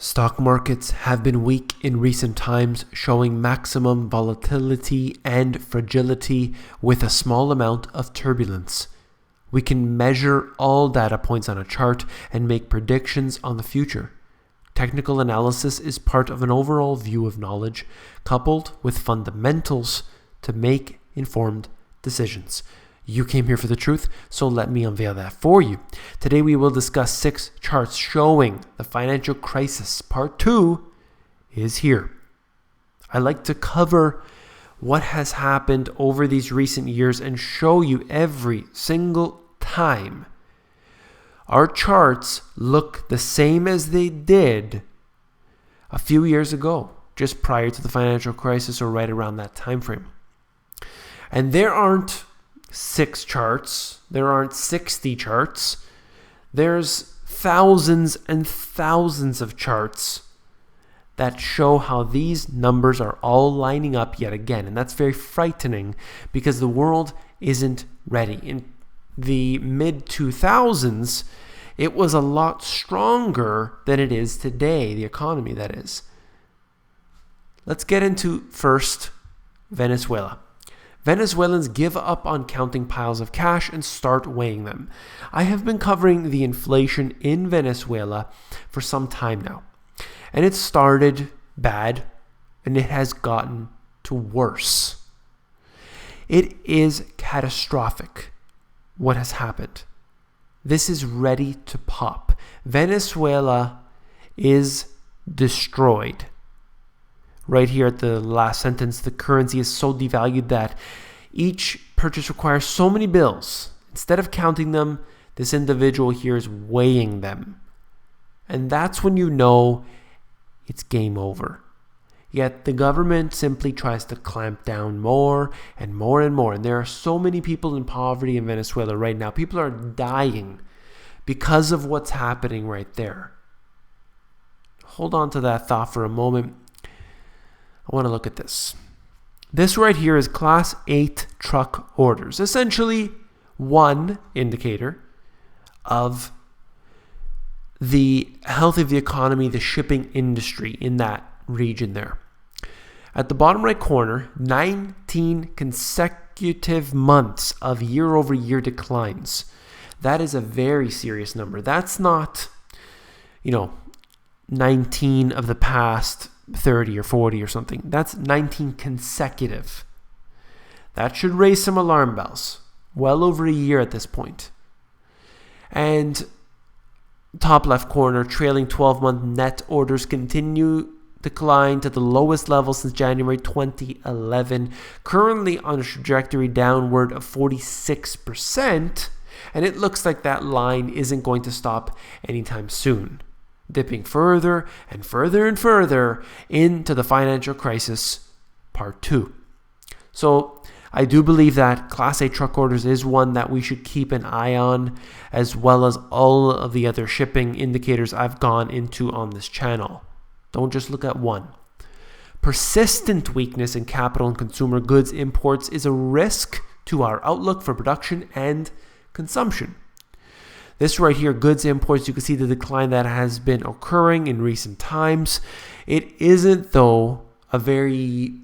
Stock markets have been weak in recent times, showing maximum volatility and fragility with a small amount of turbulence. We can measure all data points on a chart and make predictions on the future. Technical analysis is part of an overall view of knowledge, coupled with fundamentals to make informed decisions. You came here for the truth, so let me unveil that for you. Today we will discuss 6 charts showing the financial crisis. Part 2 is here. I like to cover what has happened over these recent years and show you every single time our charts look the same as they did a few years ago, just prior to the financial crisis or right around that time frame. And there aren't 6 charts, there aren't 60 charts, there's thousands and thousands of charts that show how these numbers are all lining up yet again. And that's very frightening because the world isn't ready. In the mid-2000s, it was a lot stronger than it is today, the economy that is. Let's get into first Venezuela. Venezuelans give up on counting piles of cash and start weighing them. I have been covering the inflation in Venezuela for some time now. And it started bad and it has gotten to worse. It is catastrophic what has happened. This is ready to pop. Venezuela is destroyed. Right here at the last sentence, the currency is so devalued that each purchase requires so many bills. Instead of counting them, this individual here is weighing them. And that's when you know it's game over. Yet the government simply tries to clamp down more and more and more. And there are so many people in poverty in Venezuela right now. People are dying because of what's happening right there. Hold on to that thought for a moment. I want to look at this. This right here is Class 8 truck orders. Essentially, one indicator of the health of the economy, the shipping industry in that region there. At the bottom right corner, 19 consecutive months of year-over-year declines. That is a very serious number. That's not, 19 of the past 30 or 40 or something. That's 19 consecutive. That should raise some alarm bells. Well over a year at this point. And top left corner, trailing 12-month net orders continue decline to the lowest level since January 2011, currently on a trajectory downward of 46%, and it looks like that line isn't going to stop anytime soon, dipping further and further and further into the financial crisis part 2. So I do believe that Class A truck orders is one that we should keep an eye on, as well as all of the other shipping indicators I've gone into on this channel. Don't just look at one. Persistent weakness in capital and consumer goods imports is a risk to our outlook for production and consumption. This right here, goods imports, you can see the decline that has been occurring in recent times. It isn't, though, a very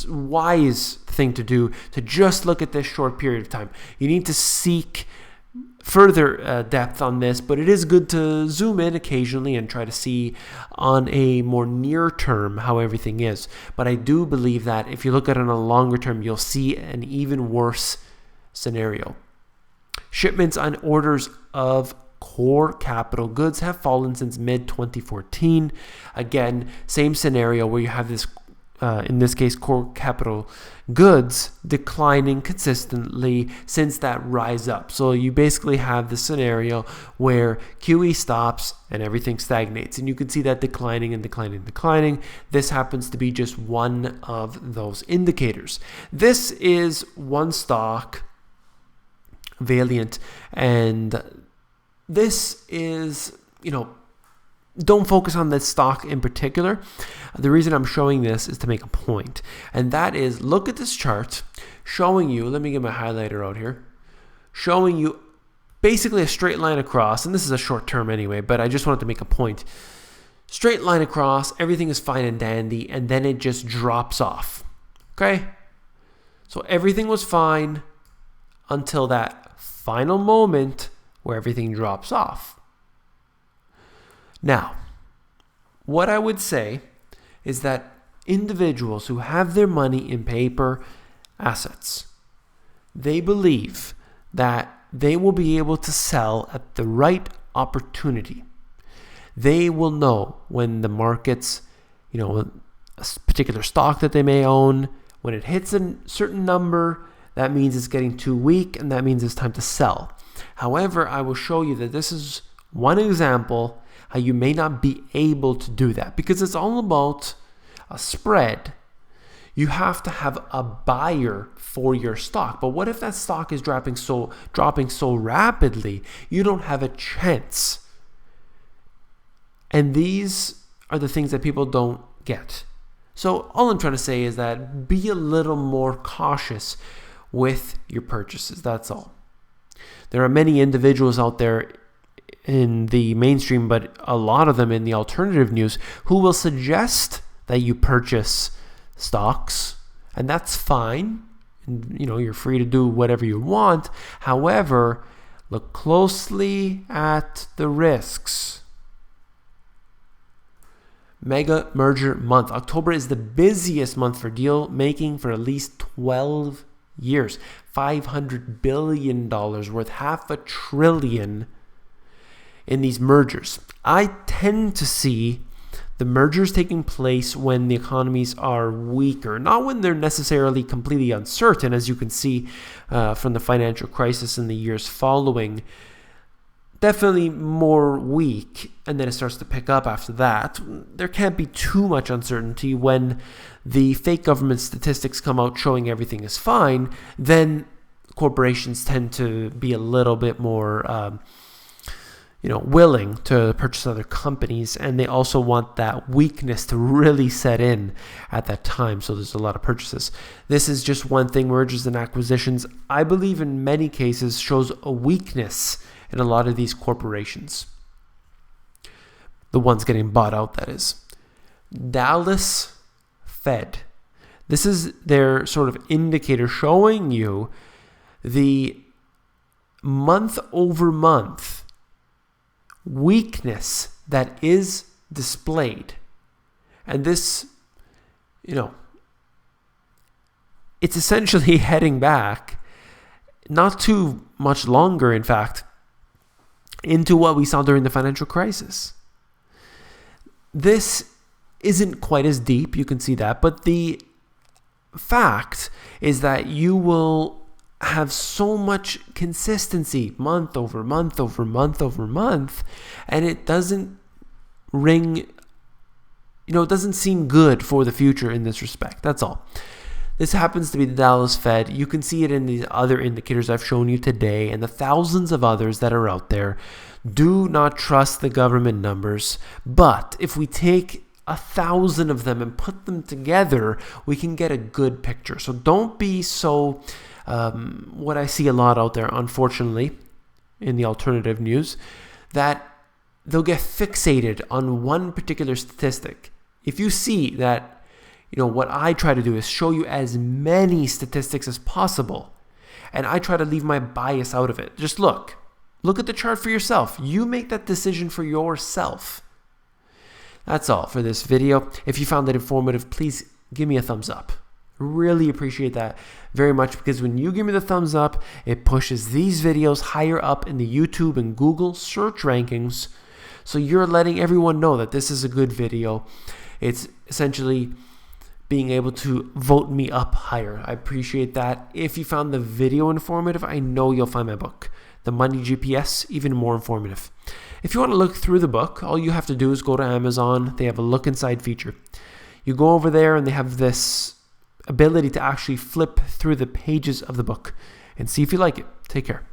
wise thing to do to just look at this short period of time. You need to seek further depth on this, but it is good to zoom in occasionally and try to see on a more near term how everything is. But I do believe that if you look at it on a longer term, you'll see an even worse scenario. Shipments and orders of core capital goods have fallen since mid-2014. Again, same scenario where you have this, in this case, core capital goods declining consistently since that rise up. So you basically have the scenario where QE stops and everything stagnates. And you can see that declining and declining and declining. This happens to be just one of those indicators. This is one stock, Valiant, and this is, don't focus on this stock in particular. The reason I'm showing this is to make a point, and that is, look at this chart showing you, let me get my highlighter out here, showing you basically a straight line across, and this is a short term anyway, but I just wanted to make a point, straight line across, everything is fine and dandy, and then it just drops off. Okay? So everything was fine until that final moment where everything drops off. Now, what I would say is that individuals who have their money in paper assets, they believe that they will be able to sell at the right opportunity. They will know when the markets, a particular stock that they may own, when it hits a certain number, that means it's getting too weak and that means it's time to sell. However, I will show you that this is one example how you may not be able to do that because it's all about a spread. You have to have a buyer for your stock. But what if that stock is dropping so rapidly, you don't have a chance? And these are the things that people don't get. So all I'm trying to say is that be a little more cautious with your purchases. That's all. There are many individuals out there in the mainstream, but a lot of them in the alternative news, who will suggest that you purchase stocks, and that's fine. And, you're free to do whatever you want. However, look closely at the risks. Mega merger month. October is the busiest month for deal making for at least 12 years. $500 billion worth, $500 billion in these mergers. I tend to see the mergers taking place when the economies are weaker, not when they're necessarily completely uncertain, as you can see from the financial crisis in the years following. Definitely more weak, and then it starts to pick up after that. There can't be too much uncertainty when the fake government statistics come out showing everything is fine. Then corporations tend to be a little bit more willing to purchase other companies, and they also want that weakness to really set in at that time. So there's a lot of purchases. This is just one thing. Mergers and acquisitions, I believe in many cases, shows a weakness in a lot of these corporations. The ones getting bought out, that is. Dallas Fed. This is their sort of indicator showing you the month over month weakness that is displayed. And this, it's essentially heading back, not too much longer, in fact, into what we saw during the financial crisis. This isn't quite as deep, you can see that, but the fact is that you will have so much consistency month over month over month over month, and it doesn't ring, it doesn't seem good for the future in this respect. That's all. This happens to be the Dallas Fed. You can see it in these other indicators I've shown you today and the thousands of others that are out there. Do not trust the government numbers, but if we take 1,000 of them and put them together, we can get a good picture. So don't be so, what I see a lot out there, unfortunately, in the alternative news, that they'll get fixated on one particular statistic. If you see that, what I try to do is show you as many statistics as possible, and I try to leave my bias out of it. Just look at the chart for yourself. You make that decision for yourself. That's all for this video. If you found it informative, please give me a thumbs up. Really appreciate that very much, because when you give me the thumbs up, it pushes these videos higher up in the YouTube and Google search rankings. So you're letting everyone know that this is a good video. It's essentially being able to vote me up higher. I appreciate that. If you found the video informative, I know you'll find my book, The Money GPS, even more informative. If you want to look through the book, all you have to do is go to Amazon. They have a look inside feature. You go over there and they have this ability to actually flip through the pages of the book and see if you like it. Take care.